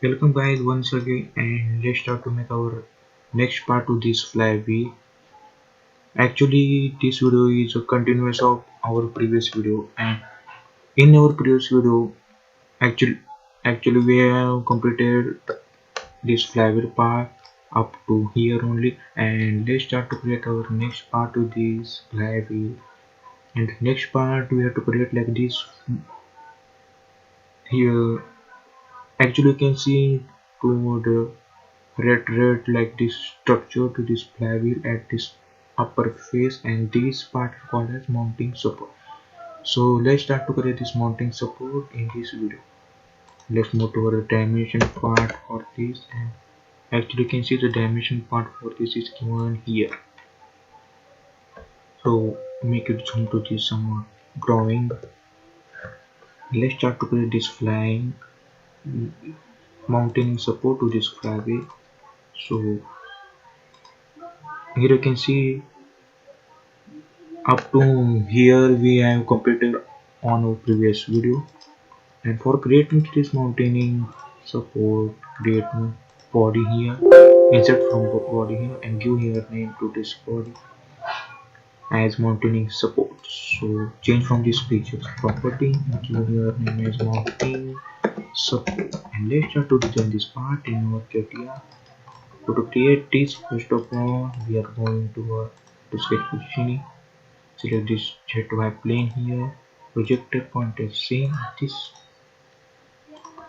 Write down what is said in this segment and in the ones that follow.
Welcome guys once again, and let's start to make our next part to this flywheel. Actually this video is a continuous of our previous video, and in our previous video actually we have completed this flywheel part up to here only, and let's start to create our next part to this flywheel. And next part we have to create like this here. Actually you can see to the red like this structure to this flywheel at this upper face, and this part is called as mounting support. So let's start to create this mounting support in this video. Let's move to our dimension part for this, and actually you can see the dimension part for this is given here. So make it zoom to this some drawing. Let's start to create this flying mounting support to this flywheel. So here you can see up to here we have completed on our previous video. And for creating this mountaining support, create one body here, insert from body here, and give here name to this body as mountaining support. So change from this features property and give here name as mounting support. And let's start to design this part in our Catia. So to create this, first of all we are going to sketch positioning. Select this ZY plane here. Projector point is same this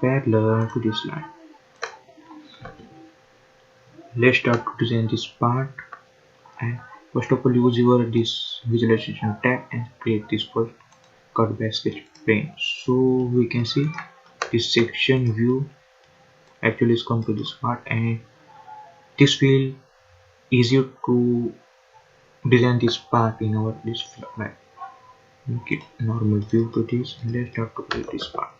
parallel to this line. Let's start to design this part, and first of all use your this visualization tab and create this first cut by sketch plane. So we can see this section view actually is come to this part, and this will easier to design this part in our this flat. Make it normal view to this, and let's start to create this part.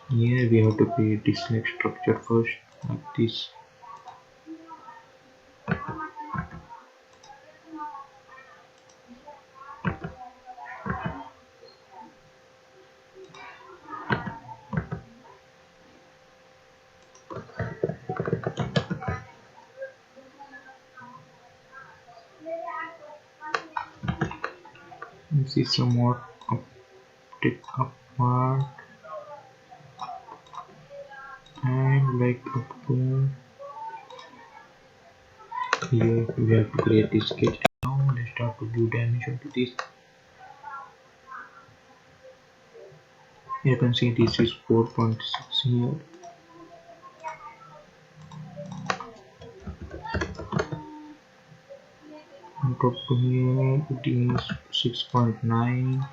Here we have to create this next structure first, like this. This is somewhat upward, and like up to here we have to create this sketch. Now let's start to give dimension to this. You can see this is 4.6 here. On top to here it is 6.9.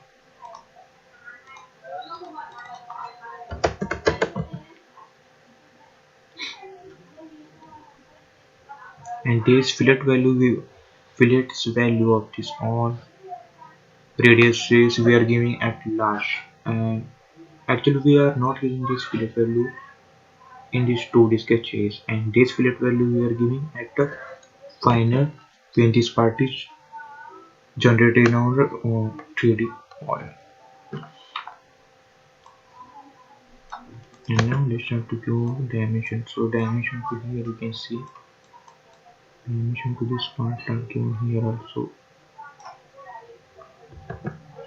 And this fillet's value of this all radiuses we are giving at last, and actually we are not using this fillet value in these 2D sketches, and this fillet value we are giving at the final when this part is generated in our 3D oil. And now let's start to give dimension. So dimension to here you can see dimension to this part are given here also.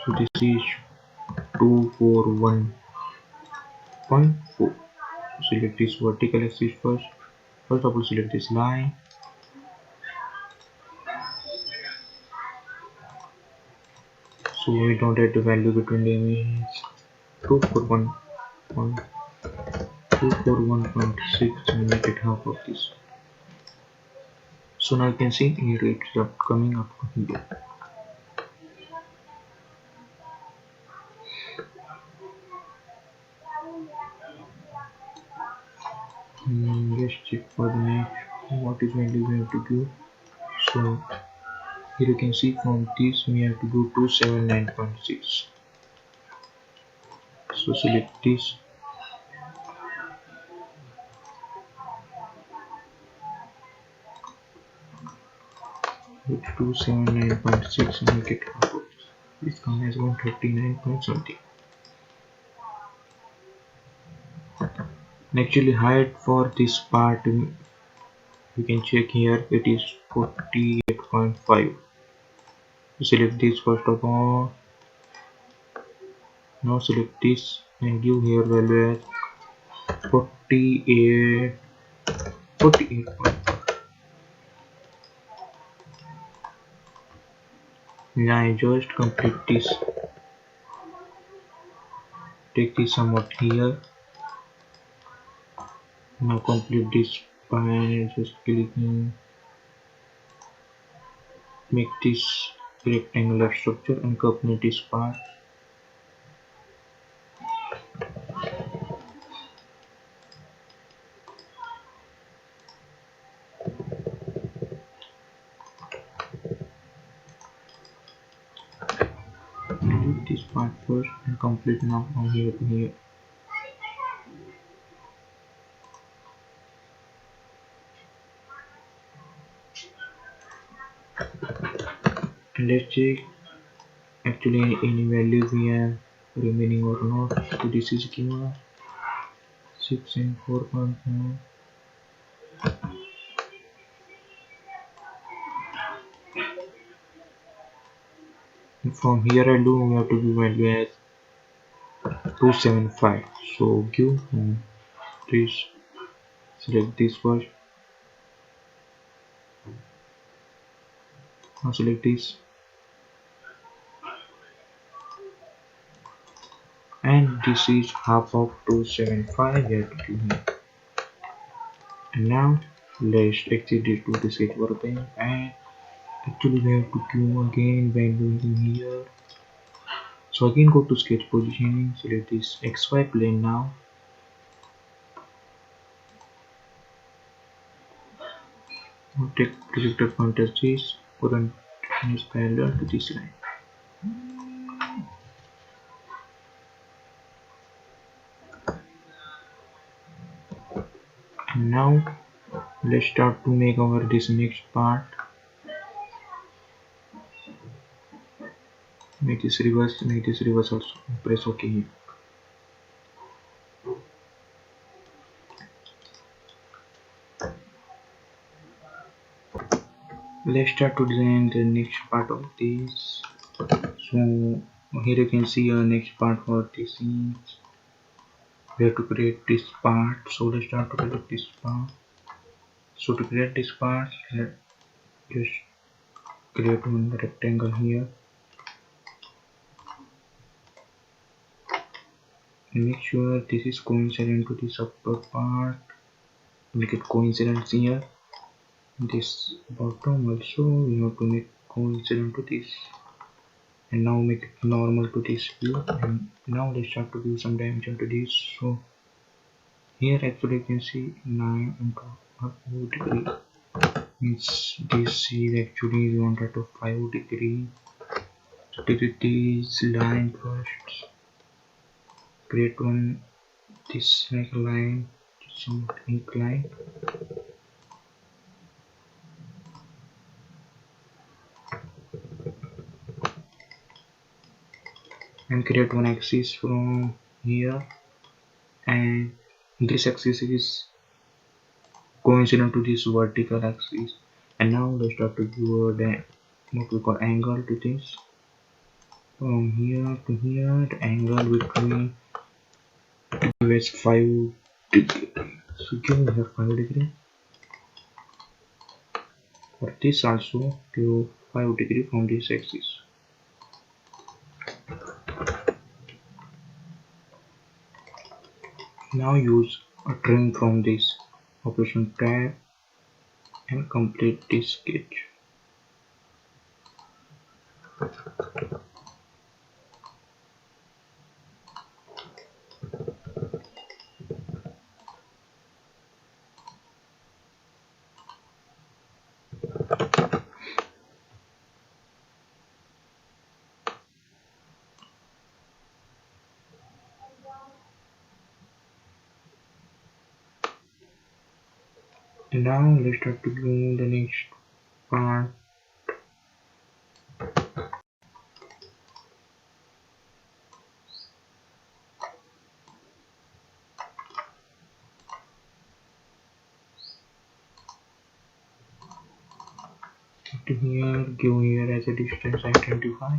So this is 241.4. Select this vertical axis first. First of all select this line. So we don't have the value between them is 241.6 and make it half of this. So now you can see here it's coming up to here. Let's check for the next what is value we have to do. So here you can see from this we have to go to 79.6. So select this. Let's do 79.6 and make it half of this. This comes as 139 point something. Actually height for this part you can check here, it is 48.5. Select this first of all. Now select this and give here value as 48. Now I just complete this. Take this somewhat here. Now complete this by just clicking, make this rectangular structure and complete this part. Delete this part first and complete now from here to here. And let's check actually any value we have remaining or not. So this is given 6 and 4.9. From here I do we have to give value as 275. So give this, select this first. Now select this and this is half of 275 we have to give here. And now let's exit it to the set workbench and actually we have to give again value in here. So again go to sketch positioning, select this XY plane now. Now take projector point as this, current is parallel to this line. And now let's start to make our this next part. Make this reverse also. Press OK here. Let's start to design the next part of this. So here you can see our next part for this is we have to create this part. So let's start to create this part. So to create this part, let's just create one rectangle here. Make sure this is coincident to this upper part. Make it coincident here. This bottom also we have to make coincident to this. And now make it normal to this view. And now let's start to give some dimension to this. So here actually you can see 9 into 5 degree. Means this is actually we wanted to 5 degree. So take this line first. Create one this like line, somewhat inclined. And create one axis from here, and this axis is coincident to this vertical axis. And now let's start to give the what we call angle to this. From here to here, the angle between is 5 degree. So give here 5 degree. For this also give 5 degree from this axis. Now use a trim from this operation tab and complete this sketch. And now let's start to do the next part. here, give here as a distance identify.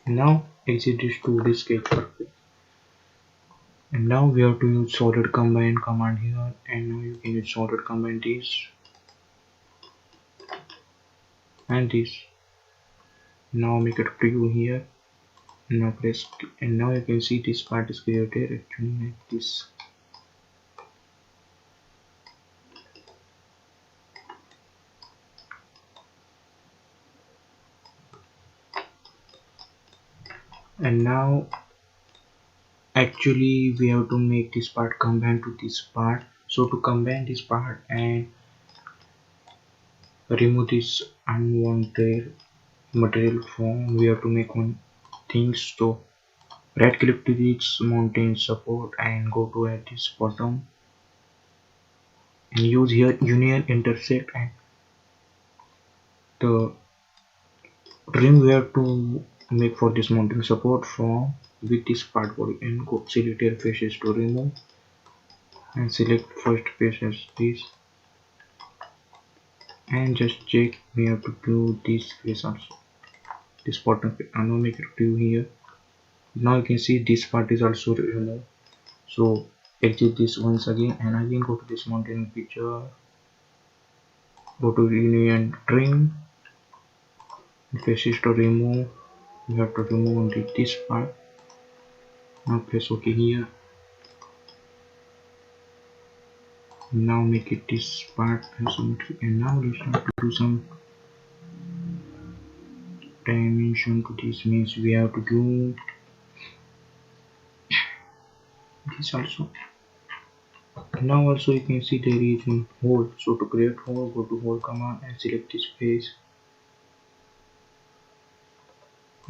Now exit this to the sketch surface. And now we have to use solid combine command here, and now you can use solid combine this and this. Now make it preview here. Now press, and now you can see this part is created actually like this. And now actually we have to make this part combine to this part. So to combine this part and remove this unwanted material from, we have to make one thing. So right click to this mountain support and go to at this bottom and use here union intersect and the trim we have to make for this mounting support from with this part body, and go select your faces to remove and select first face as this and just check we have to do this face also, this bottom face, and now make it do here. Now you can see this part is also removed. So exit this once again and again go to this mountain picture, go to union trim, faces to remove, you have to remove only this part. Now press OK here. Now make it this part isometric, and now let's have to do some dimension to this, means we have to do this also. Now also you can see there is one hole, so to create hole go to hole command and select this face,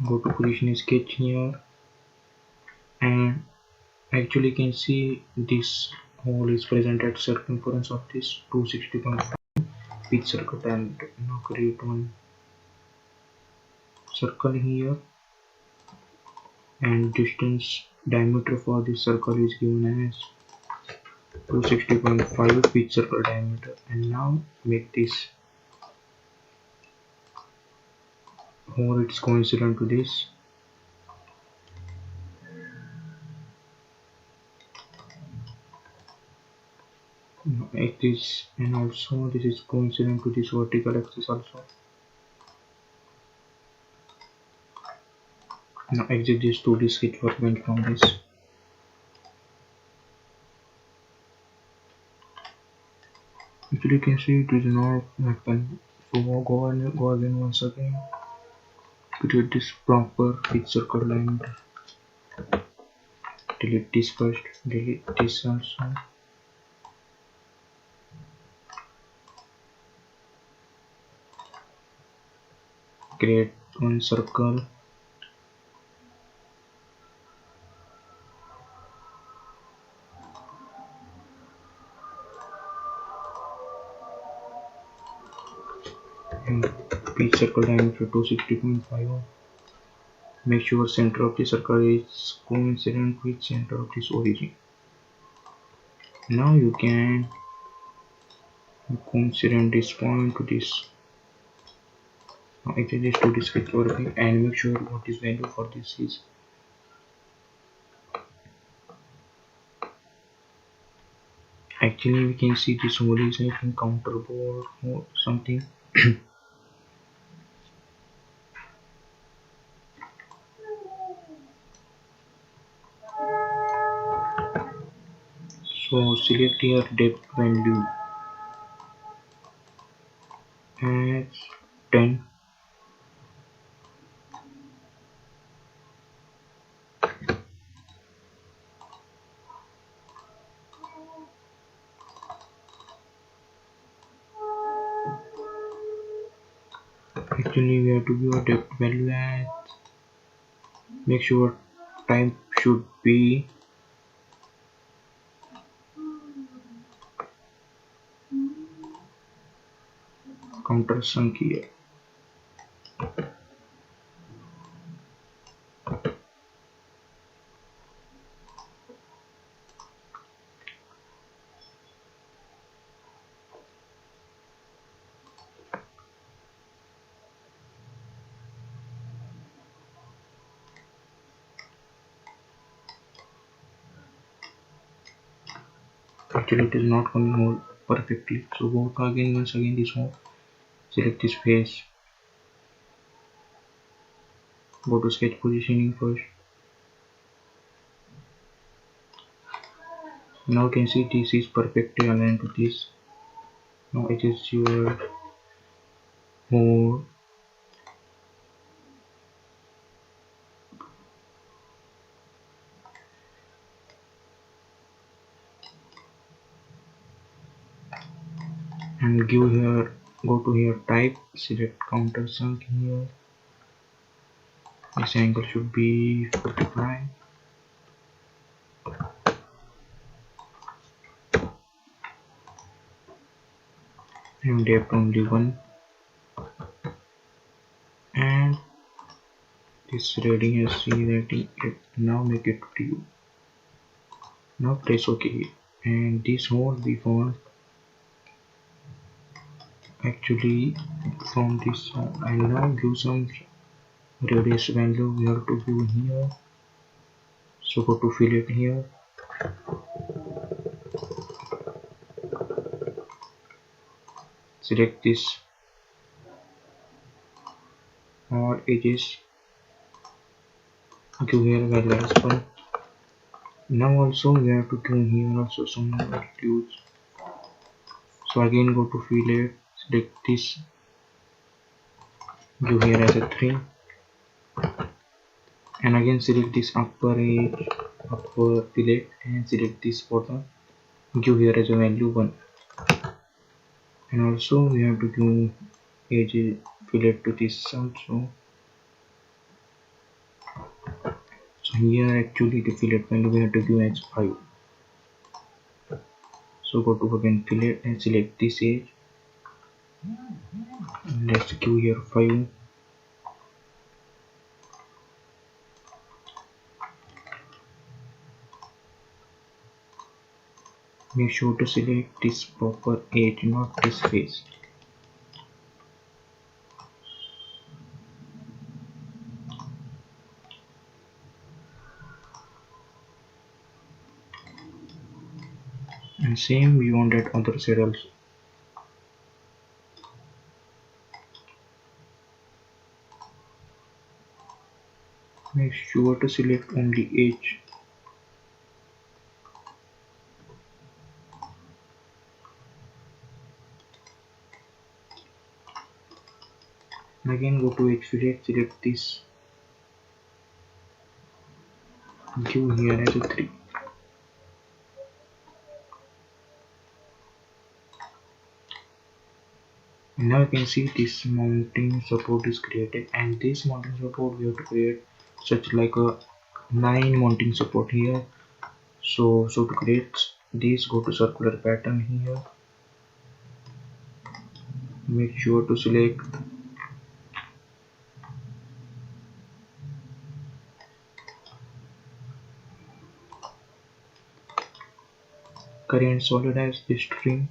go to position sketch here, and actually you can see this hole is present at circumference of this 260.5 pitch circle diameter. Now create one circle here and distance diameter for this circle is given as 260.5 pitch circle diameter, and now make this hole it's coincident to this. Now make this, and also this is coincident to this vertical axis also. Now exit this to the sketch workbench from this. Actually you can see it is not happen. So go again once again. Create this proper pitch circle diameter. Delete this first. Delete this also. Create one circle. And pitch circle diameter 260.5. Make sure center of the circle is coincident with center of this origin. Now you can coincident this point to this. Now exit this to this sketch workbench and make sure what is value for this is. Actually we can see this hole is I think counterboard or something. So select here depth value as 10. Actually we have to give a depth value as, make sure type should be countersunk here. Actually, it is not coming out perfectly. So go to again once again this mode. Select this face. Go to sketch positioning first. Now you can see this is perfectly aligned to this. Now it is your mode. And give here, go to here type, select countersunk here. This angle should be 45 and depth only 1, and this reading has C rating. Now make it 2. Now press OK, and this won't be found actually from this one. And now give some radius value we have to give here. So go to fillet here, select this all edges, give here value as 1. Now also we have to give here also some values. So again go to fillet, select this, give here as a 3, and again select this upper edge, upper fillet, and select this bottom, give here as a value 1. And also we have to give edge fillet to this also. So here actually the fillet value we have to give as 5. So go to again fillet and select this edge. Let's give here 5. Make sure to select this proper edge, not this face. And same we want that other side also. Make sure to select only edge. And again go to edge fillet, select this, give here as a 3. And now you can see this mounting support is created, and this mounting support we have to create such like a 9 mounting support here. So to create this, go to circular pattern here, make sure to select current solid as the string.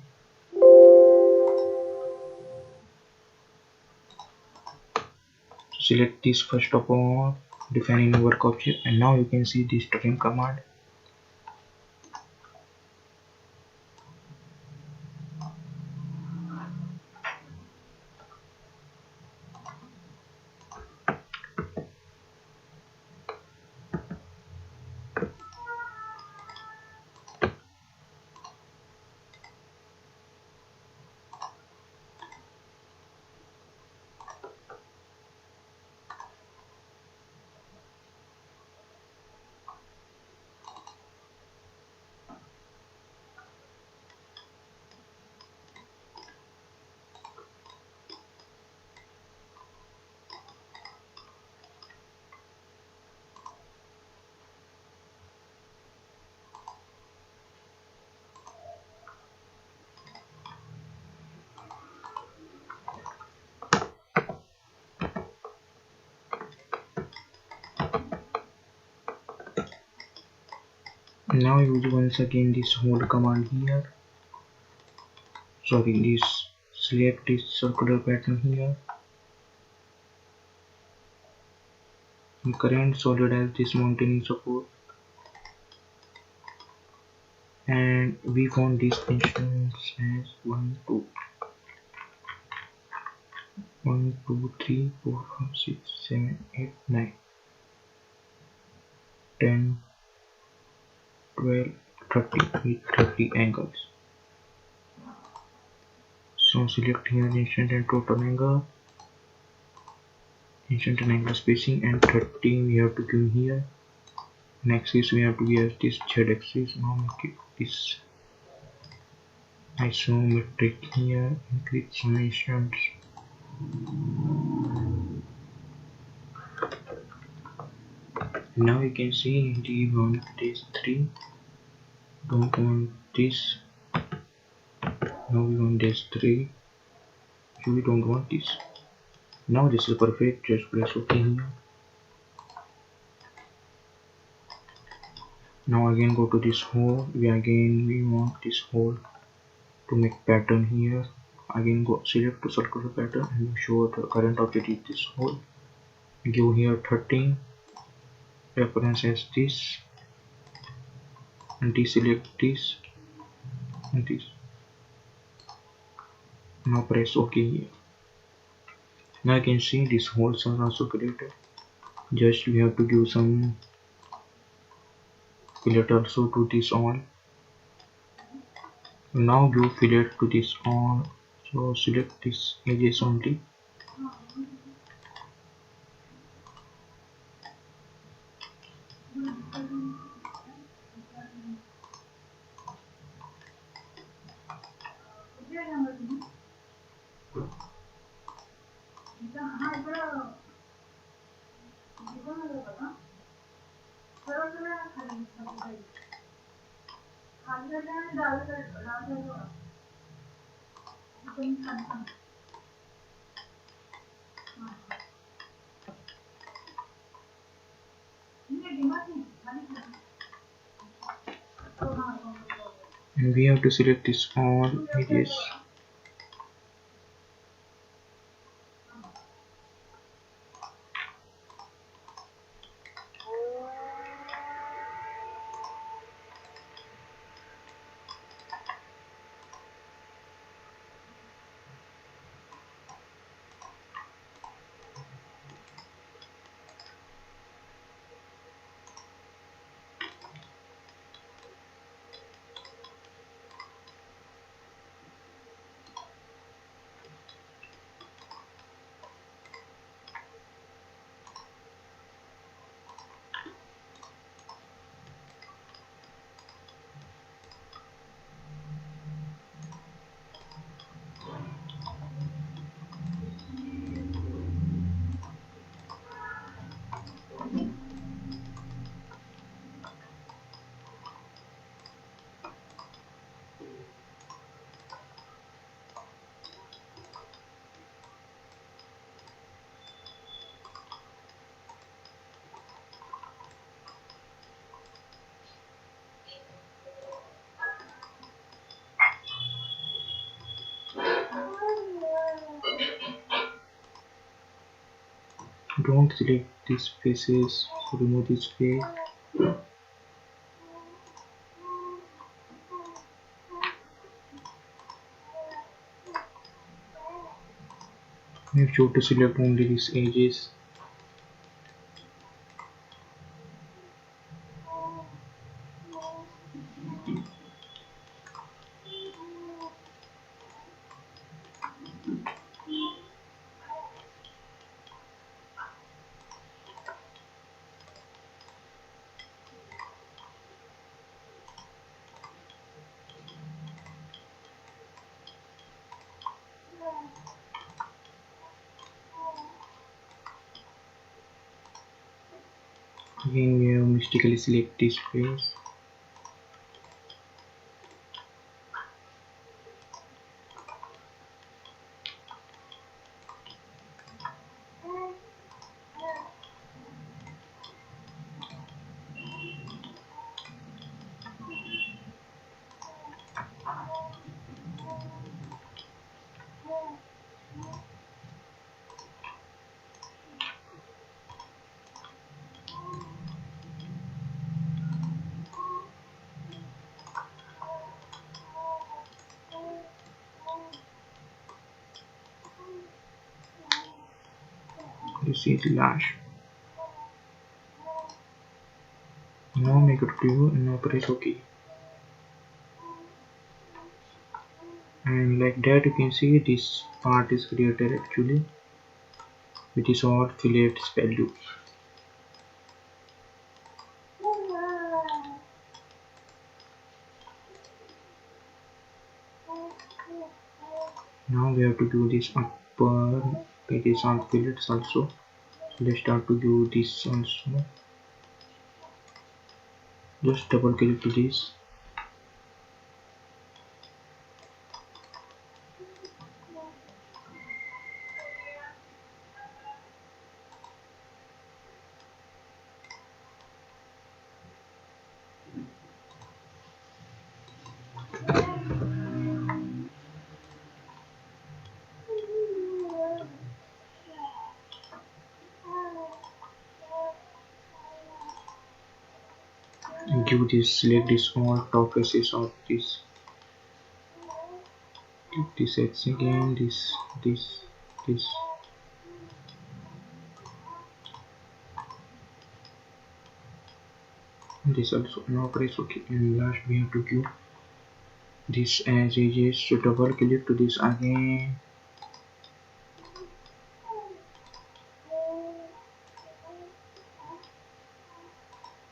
Select this first of all, defining work object, and now you can see this string command. Now use once again this hold command here. Sorry, this select this circular pattern here. And current solid as this mounting support. and we found this instance as 1 2 1 2 3 4 5 6 7 8 9 10 12 30 with 30 angles. So select here instant and total angle, instant and angle spacing, and 30 we have to give here. Next is we have to give this z axis. Now make it this isometric here, increase summations. Now you can see we want this 3, don't want this. Now we want this 3, we don't want this. Now this is perfect, just press OK here. Now again go to this hole, we want this hole to make pattern here. Again go select to circular pattern and show the current object is this hole. Give here 13, reference as this, and deselect this and this. Now press OK here. Now you can see these holes are also created. Just we have to give some fillet also to this all. Now give fillet to this all. So select this edges only. And we have to select this all edges. Don't select these faces, so remove this face. Make sure to select only these edges. Again we have mystically select this face. This is last. Now make it preview and now press OK. And like that you can see this part is created actually with this all fillets value. Now we have to do this upper, it is on fillets also. So let's start to do this also. Just double click to this. Give this, select this all top faces of this. Click this X again, this. This also. Now press OK. And last we have to give this as edges. So double click to this again.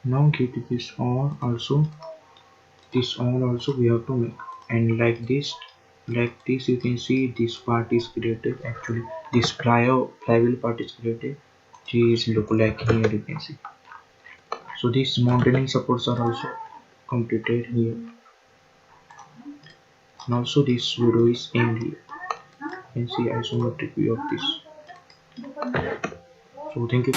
Now give this all also. This all also we have to make. And like this you can see this part is created actually. This flywheel part is created. This look like here you can see. So these mountaining supports are also completed here. And also this video is aimed here. You can see isometric view of this. So thank you.